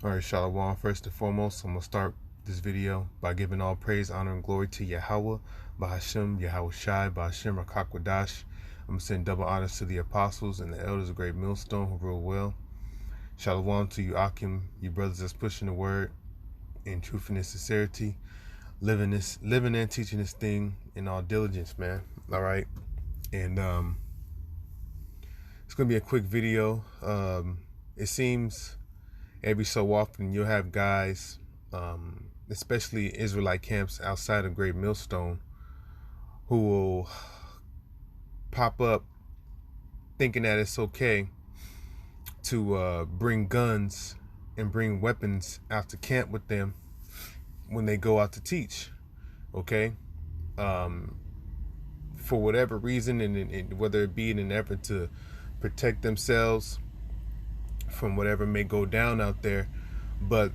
All right, Shalom. First and foremost, I'm going to start this video by giving all praise, honor, and glory to Yahawah, BAHA, YAHAWASHI, BAHA, Rakakwadash. I'm going to send double honors to the apostles and the elders of Great Millstone who rule well. Shalom to you, Akim, you brothers that's pushing the word in truth and sincerity, living and teaching this thing in all diligence, man. All right. And it's going to be a quick video. It seems every so often you'll have guys, especially Israelite camps outside of Great Millstone, who will pop up thinking that it's okay to bring guns and bring weapons out to camp with them when they go out to teach, okay? For whatever reason, and whether it be in an effort to protect themselves from whatever may go down out there. But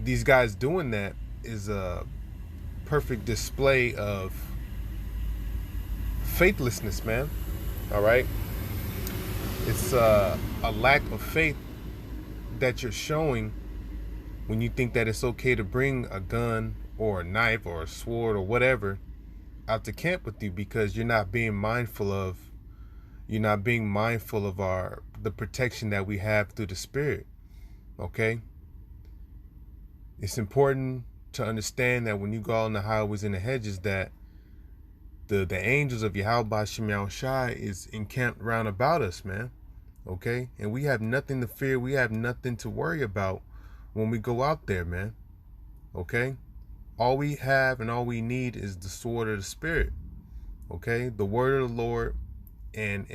these guys doing that is a perfect display of faithlessness, man. All right, it's a lack of faith that you're showing when you think that it's okay to bring a gun or a knife or a sword or whatever out to camp with you, because you're not being mindful of the protection that we have through the Spirit. Okay, it's important to understand that when you go out on the highways and the hedges, that the angels of YAHAWASHI is encamped round about us, man. Okay, and we have nothing to fear. We have nothing to worry about when we go out there, man. Okay, all we have and all we need is the sword of the Spirit. Okay, the word of the Lord, and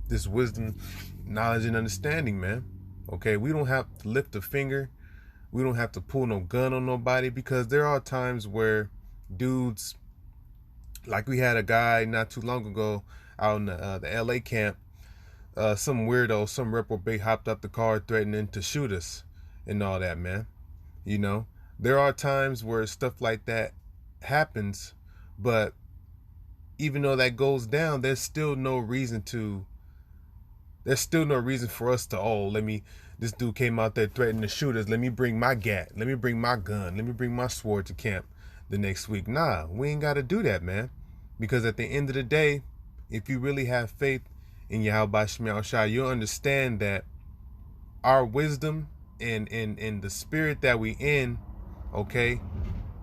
this wisdom, knowledge, and understanding, man. Okay, we don't have to lift a finger. We don't have to pull no gun on nobody, because there are times where dudes, like we had a guy not too long ago out in the LA camp, some weirdo, some reprobate hopped up the car threatening to shoot us and all that, man. You know, there are times where stuff like that happens, but even though that goes down, there's still no reason for us to, this dude came out there threatening to shoot us, let me bring my gat, let me bring my gun, let me bring my sword to camp the next week. Nah, we ain't got to do that, man. Because at the end of the day, if you really have faith in YAHAWASHI, you'll understand that our wisdom and the spirit that we in, okay,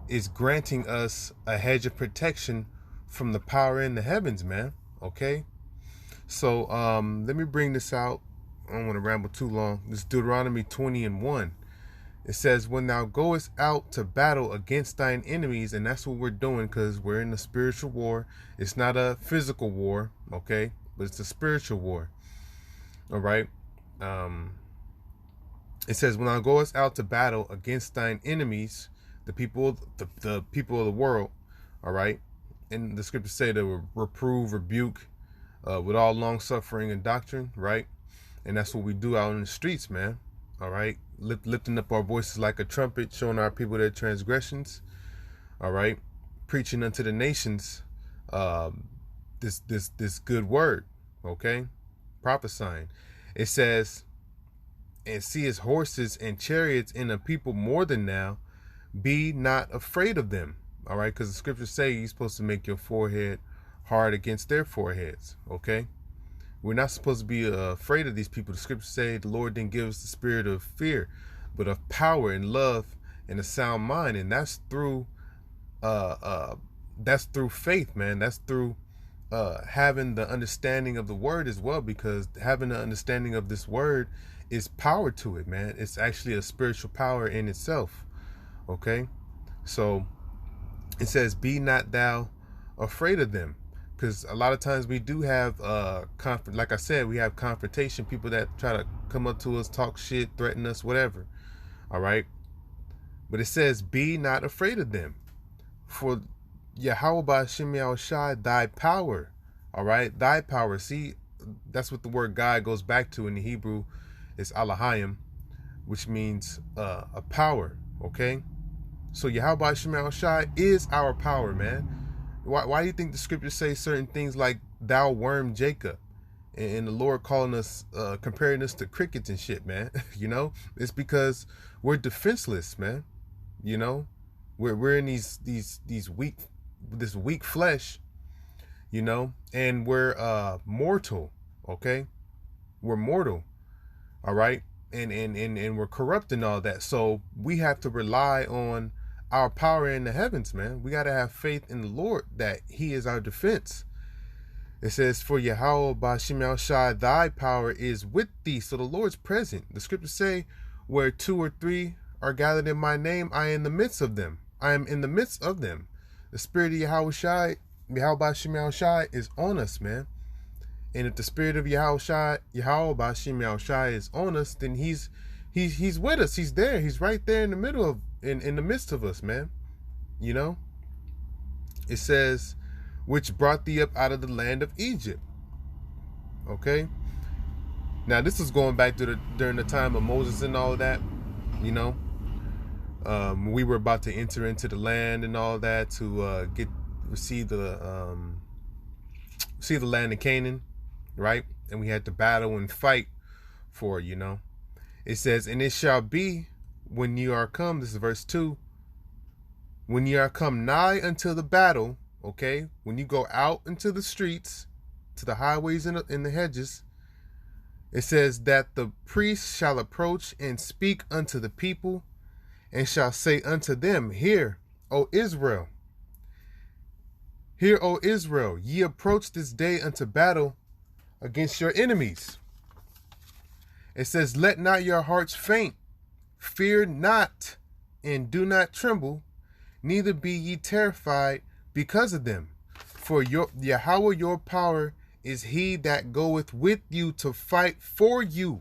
is granting us a hedge of protection from the power in the heavens, man. Okay, so let me bring this out. I don't want to ramble too long. This Deuteronomy 20:1. It says, when thou goest out to battle against thine enemies, and that's what we're doing, because we're in a spiritual war. It's not a physical war, okay, but it's a spiritual war. All right. It says, when thou goest out to battle against thine enemies, the people of the world, all right. And the scriptures say to reprove, rebuke, with all long suffering and doctrine, right? And that's what we do out in the streets, man. All right, lifting up our voices like a trumpet, showing our people their transgressions. All right, preaching unto the nations this good word. Okay, prophesying. It says, and see his horses and chariots in a people more than now, be not afraid of them. All right, because the scriptures say you're supposed to make your forehead hard against their foreheads. Okay, we're not supposed to be afraid of these people. The scriptures say the Lord didn't give us the spirit of fear, but of power and love and a sound mind. And that's through faith, man. That's through having the understanding of the word as well, because having the understanding of this word is power to it, man. It's actually a spiritual power in itself. Okay, so it says, be not thou afraid of them. Because a lot of times we do have like I said, we have confrontation, people that try to come up to us, talk shit, threaten us, whatever. All right, but it says, be not afraid of them, for YAHAWASHI, thy power. All right, thy power. See, that's what the word God goes back to in the Hebrew. It's Alahayim, which means a power. Okay, so YAHAWASHI is our power, man. Why do you think the scriptures say certain things like, thou worm Jacob, and the Lord calling us, comparing us to crickets and shit, man. You know, it's because we're defenseless, man. You know, we're in these weak flesh, you know, and we're mortal. Okay, we're mortal. All right, and we're corrupt and all that. So we have to rely on our power in the heavens, man. We got to have faith in the Lord that He is our defense. It says, for YAHAWASHI, thy power is with thee. So the Lord's present. The scriptures say, where 2 or 3 are gathered in my name, I am in the midst of them. I am in the midst of them. The spirit of YAHAWASHI is on us, man. And if the spirit of YAHAWASHI is on us, then he's with us. He's there. He's right there in the middle of, in the midst of us, man. You know? It says, which brought thee up out of the land of Egypt. Okay? Now, this is going back to during the time of Moses and all of that, you know? We were about to enter into the land and all that to receive the land of Canaan, right? And we had to battle and fight for, you know? It says, and it shall be when you are come, this is verse 2, when you are come nigh unto the battle, okay, when you go out into the streets, to the highways and in the hedges, it says that the priest shall approach and speak unto the people, and shall say unto them, Hear, O Israel, ye approach this day unto battle against your enemies. It says, let not your hearts faint, fear not, and do not tremble, neither be ye terrified because of them. For Yahweh your power is he that goeth with you to fight for you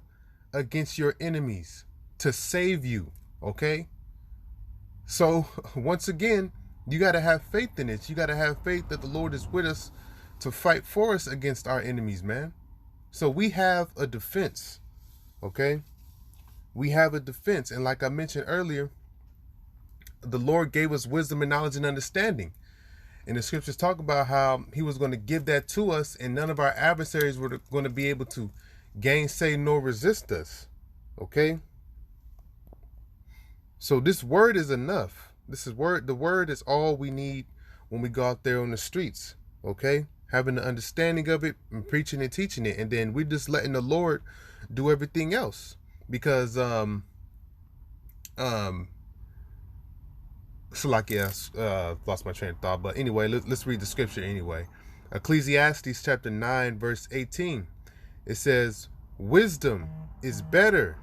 against your enemies, to save you. Okay? So, once again, you got to have faith in it. You got to have faith that the Lord is with us to fight for us against our enemies, man. So we have a defense. Okay? We have a defense. And like I mentioned earlier, the Lord gave us wisdom and knowledge and understanding. And the scriptures talk about how he was going to give that to us, and none of our adversaries were going to be able to gainsay nor resist us. Okay? So this word is enough. The word is all we need when we go out there on the streets. Okay? Having the understanding of it and preaching and teaching it. And then we're just letting the Lord do everything else. Because so like, yes, lost my train of thought. But anyway, let's read the scripture anyway. Ecclesiastes chapter 9, verse 18. It says, wisdom is better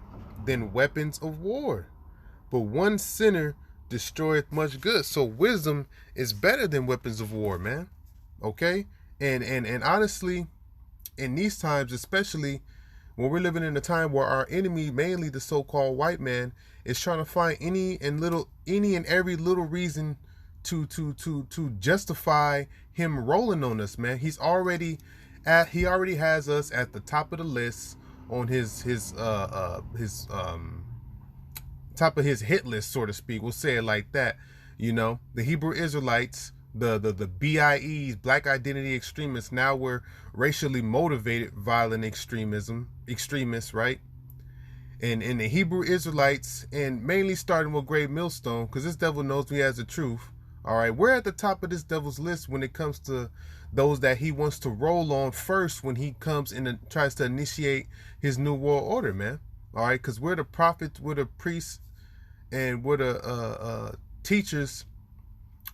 than weapons of war, but one sinner destroyeth much good. So wisdom is better than weapons of war, man. Okay? And honestly, in these times, especially when we're living in a time where our enemy, mainly the so-called white man, is trying to find any and every little reason to justify him rolling on us, man. He already has us at the top of the list on his top of his hit list, so to speak. We'll say it like that. You know, the Hebrew Israelites, the BIEs, Black Identity Extremists, now we're racially motivated violent extremists, right? And the Hebrew Israelites, and mainly starting with GREATMILLSTONE, because this devil knows me as the truth. All right, we're at the top of this devil's list when it comes to those that he wants to roll on first when he comes in and tries to initiate his new world order, man. All right, because we're the prophets, we're the priests, and we're the teachers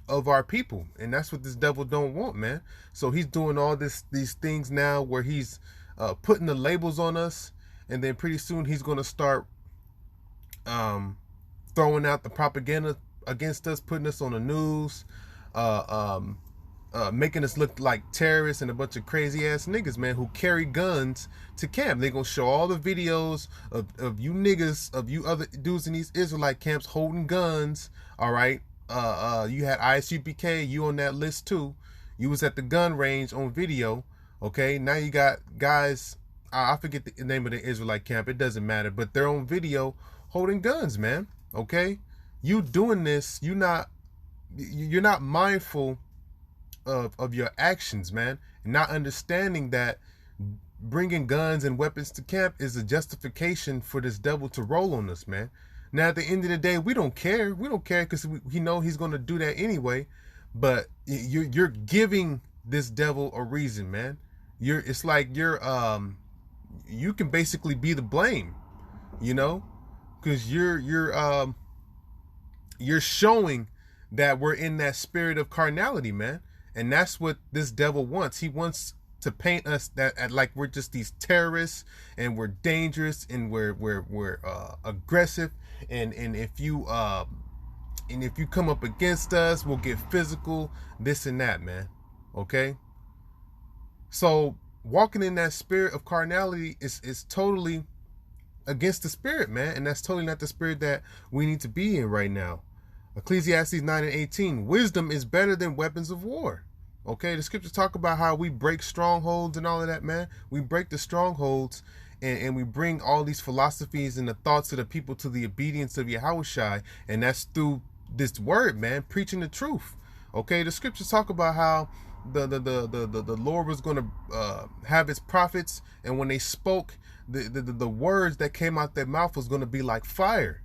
of our people, and that's what this devil don't want, man. So he's doing all these things now where he's putting the labels on us. And then pretty soon he's going to start throwing out the propaganda against us, putting us on the news, making us look like terrorists and a bunch of crazy ass niggas, man, who carry guns to camp. They're going to show all the videos of you niggas, of you other dudes in these Israelite camps holding guns. All right. You had ISUPK, you on that list too. You was at the gun range on video. Okay. Now you got guys, I forget the name of the Israelite camp. It doesn't matter. But they're on video holding guns, man. Okay? You doing this, you're not mindful of your actions, man. Not understanding that bringing guns and weapons to camp is a justification for this devil to roll on us, man. Now, at the end of the day, we don't care. We don't care because we know he's going to do that anyway. But you're giving this devil a reason, man. It's like you can basically be the blame, you know, because you're showing that we're in that spirit of carnality, man. And that's what this devil wants. He wants to paint us that like we're just these terrorists and we're dangerous and we're aggressive, and if you come up against us, we'll get physical, this and that, man. Okay? So walking in that spirit of carnality is totally against the spirit, man, and that's totally not the spirit that we need to be in right now. Ecclesiastes 9:18, wisdom is better than weapons of war. Okay, the scriptures talk about how we break strongholds and all of that, man. We break the strongholds and we bring all these philosophies and the thoughts of the people to the obedience of YAHAWASHI, and that's through this word, man, preaching the truth. Okay, the scriptures talk about how the Lord was going to have his prophets, and when they spoke, the words that came out their mouth was going to be like fire.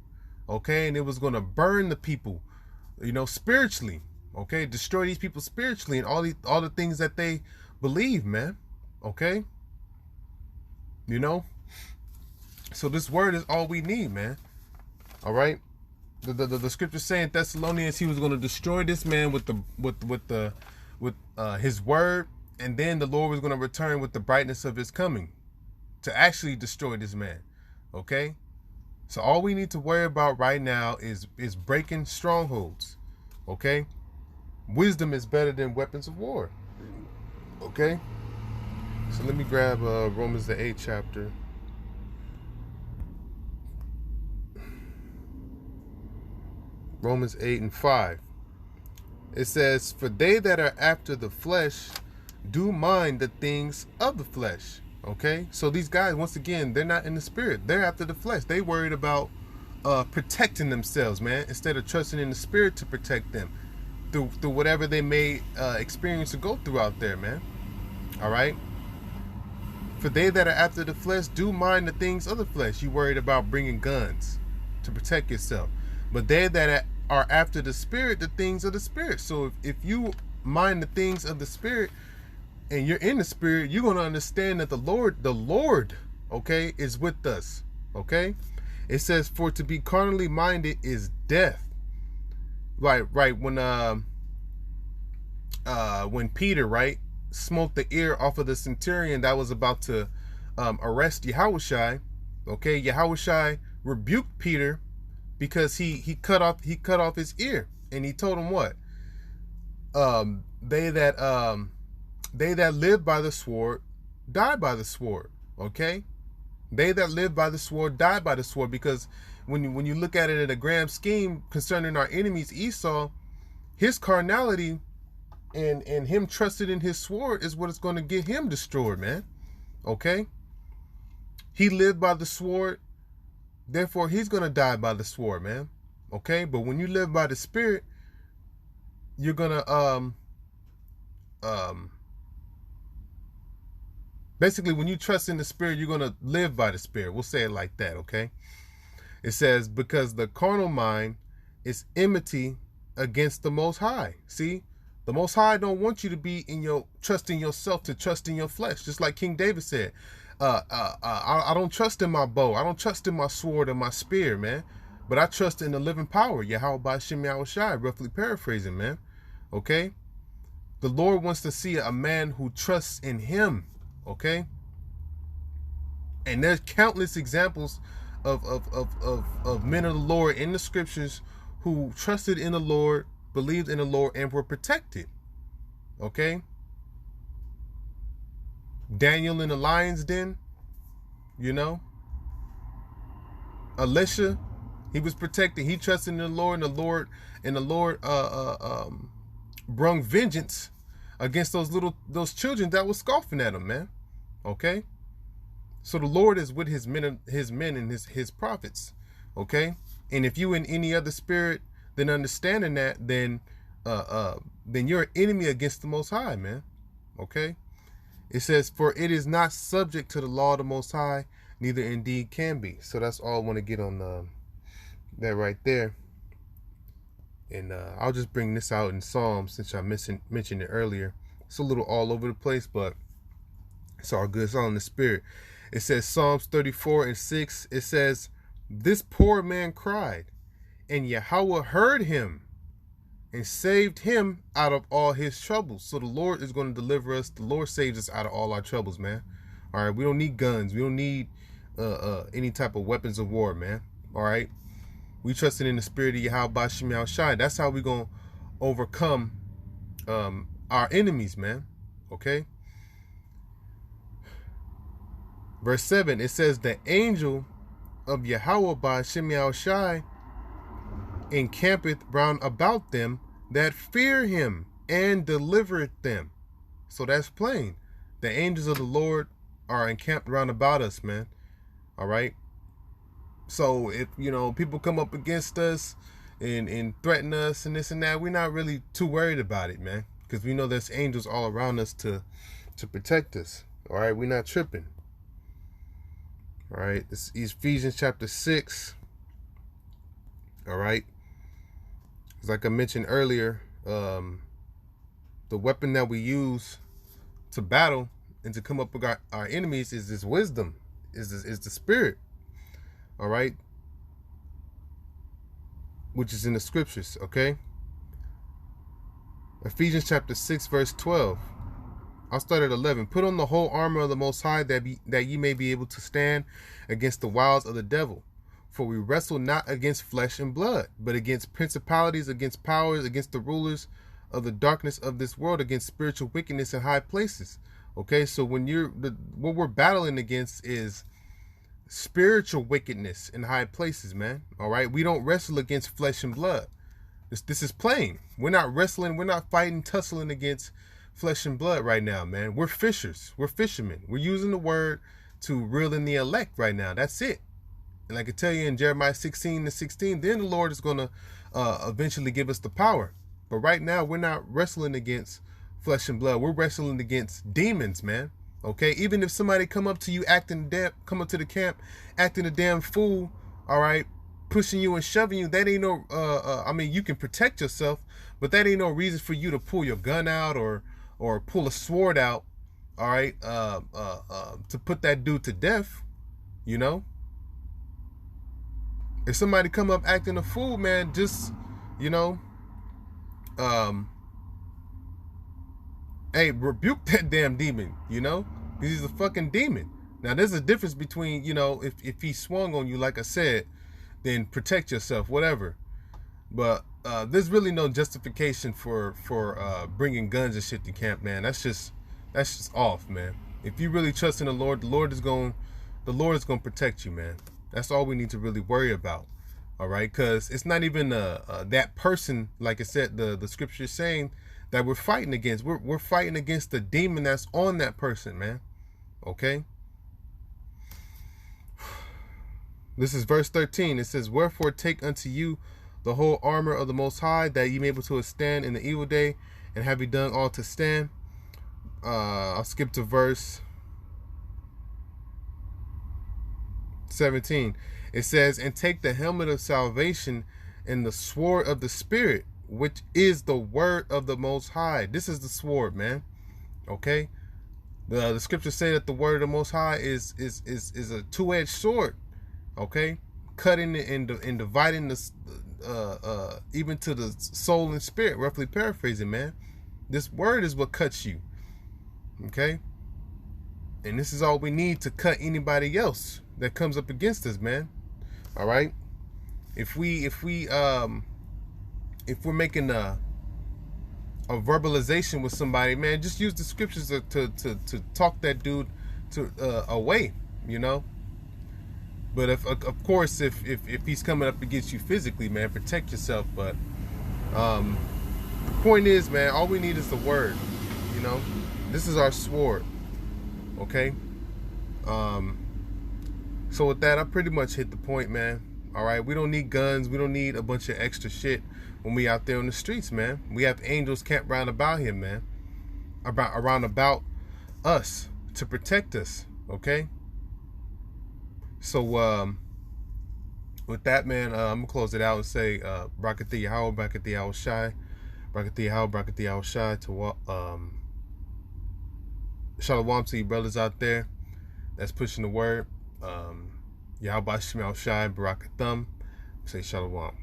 Okay, and it was going to burn the people, you know, spiritually. Okay, destroy these people spiritually and all the things that they believe, man. Okay, you know, so this word is all we need, man. All right, the scripture saying Thessalonians, he was going to destroy this man with his word, and then the Lord was going to return with the brightness of his coming to actually destroy this man. Okay, so all we need to worry about right now is breaking strongholds. Okay. Wisdom is better than weapons of war. Okay? So let me grab Romans the 8th chapter. Romans 8:5. It says, for they that are after the flesh do mind the things of the flesh. Okay? So these guys, once again, they're not in the spirit. They're after the flesh. They worried about protecting themselves, man, instead of trusting in the spirit to protect them. Through whatever they may experience or go through out there, man. All right. For they that are after the flesh do mind the things of the flesh. You worried about bringing guns to protect yourself. But they that are after the spirit, the things of the spirit. So if you mind the things of the spirit and you're in the spirit, you're going to understand that the Lord, okay, is with us. Okay. It says, for to be carnally minded is death. Right. When Peter, right, smote the ear off of the centurion that was about to arrest YAHAWASHI. Okay, YAHAWASHI rebuked Peter because he cut off his ear, and he told him what? They that live by the sword die by the sword. Okay, they that live by the sword die by the sword, because when you look at it in a grand scheme concerning our enemies, Esau, his carnality and him trusted in his sword is what is going to get him destroyed, man. Okay? He lived by the sword, therefore he's going to die by the sword, man. Okay? But when you live by the spirit, you're going to basically, when you trust in the spirit, you're going to live by the spirit. We'll say it like that, okay? It says, because the carnal mind is enmity against the Most High. See, the Most High don't want you to be trusting yourself, to trust in your flesh. Just like King David said, I don't trust in my bow. I don't trust in my sword or my spear, man. But I trust in the living power, YAHAWASHI, roughly paraphrasing, man. Okay? The Lord wants to see a man who trusts in him. Okay? And there's countless examples of men of the Lord in the scriptures who trusted in the Lord, believed in the Lord, and were protected. Okay? Daniel in the lion's den, you know. Elisha, he was protected. He trusted in the Lord, and the Lord brung vengeance against those children that were scoffing at him, man. Okay? So the Lord is with his men and his prophets. Okay? And if you in any other spirit than understanding that, then you're an enemy against the Most High, man. Okay? It says, for it is not subject to the law of the Most High, neither indeed can be. So that's all I want to get on that right there. And I'll just bring this out in Psalms, since I mentioned it earlier. It's a little all over the place, but it's all good. It's all in the spirit. It says Psalms 34:6. It says, this poor man cried, and Yahawah heard him and saved him out of all his troubles. So the Lord is going to deliver us. The Lord saves us out of all our troubles, man. All right, we don't need guns. We don't need any type of weapons of war, man. All right, we trusting in the spirit of YAHAWASHI. That's how we going to overcome our enemies, man. Okay. Verse 7, it says, the angel of YAHAWASHI encampeth round about them that fear him and delivereth them. So that's plain. The angels of the Lord are encamped round about us, man. All right. So if, people come up against us and threaten us and this and that, we're not really too worried about it, man, because we know there's angels all around us to protect us. All right. We're not tripping. All right. This is Ephesians chapter 6. All right. Like I mentioned earlier, the weapon that we use to battle and to come up with our enemies is this wisdom, is the spirit. All right. Which is in the scriptures. Okay. Ephesians chapter 6, verse 12. I'll start at 11. Put on the whole armor of the Most High, that ye may be able to stand against the wiles of the devil. For we wrestle not against flesh and blood, but against principalities, against powers, against the rulers of the darkness of this world, against spiritual wickedness in high places. Okay, so when what we're battling against is spiritual wickedness in high places, man. All right, we don't wrestle against flesh and blood. This is plain. We're not wrestling. We're not fighting, tussling against flesh and blood right now, man. We're fishers. We're fishermen. We're using the word to reel in the elect right now. That's it. And I can tell you in Jeremiah 16:16, then the Lord is going to eventually give us the power. But right now, we're not wrestling against flesh and blood. We're wrestling against demons, man. Okay? Even if somebody come up to you come up to the camp acting a damn fool, all right, pushing you and shoving you, that ain't no, I mean, you can protect yourself, but that ain't no reason for you to pull your gun out or pull a sword out, all right, to put that dude to death, If somebody come up acting a fool, man, just, hey, rebuke that damn demon, because he's a fucking demon. Now, there's a difference between, if he swung on you, like I said, then protect yourself, whatever. But there's really no justification for bringing guns and shit to camp, man. That's just off, man. If you really trust in the Lord, the Lord is going to protect you, man. That's all we need to really worry about. All right, because it's not even that person, like I said, the scripture is saying that we're fighting against. We're fighting against the demon that's on that person, man. Okay. This is verse 13. It says, wherefore take unto you the whole armor of the Most High, that ye may be able to withstand in the evil day, and have ye done all to stand. I'll skip to verse 17. It says, and take the helmet of salvation and the sword of the Spirit, which is the word of the Most High. This is the sword, man. Okay. The scriptures say that the word of the Most High is a two-edged sword. Okay, cutting it and dividing the even to the soul and spirit. Roughly paraphrasing, man. This word is what cuts you. Okay, and this is all we need to cut anybody else that comes up against us, man. All right. If we're making a verbalization with somebody, man, just use the scriptures to talk that dude away, But of course, if he's coming up against you physically, man, protect yourself. But the point is, man, all we need is the word. This is our sword. Okay. So with that, I pretty much hit the point, man. All right, we don't need guns. We don't need a bunch of extra shit when we out there on the streets, man. We have angels camped round about here, man. Around about us, to protect us. Okay. So with that, man, I'm gonna close it out and say Brakati Yahawah, Brakati YAHAWASHI, Brakati Yahawah, Brakati YAHAWASHI, to Shalom to you brothers out there that's pushing the word. Yahawah Shai, Barakathum. Say Shalom.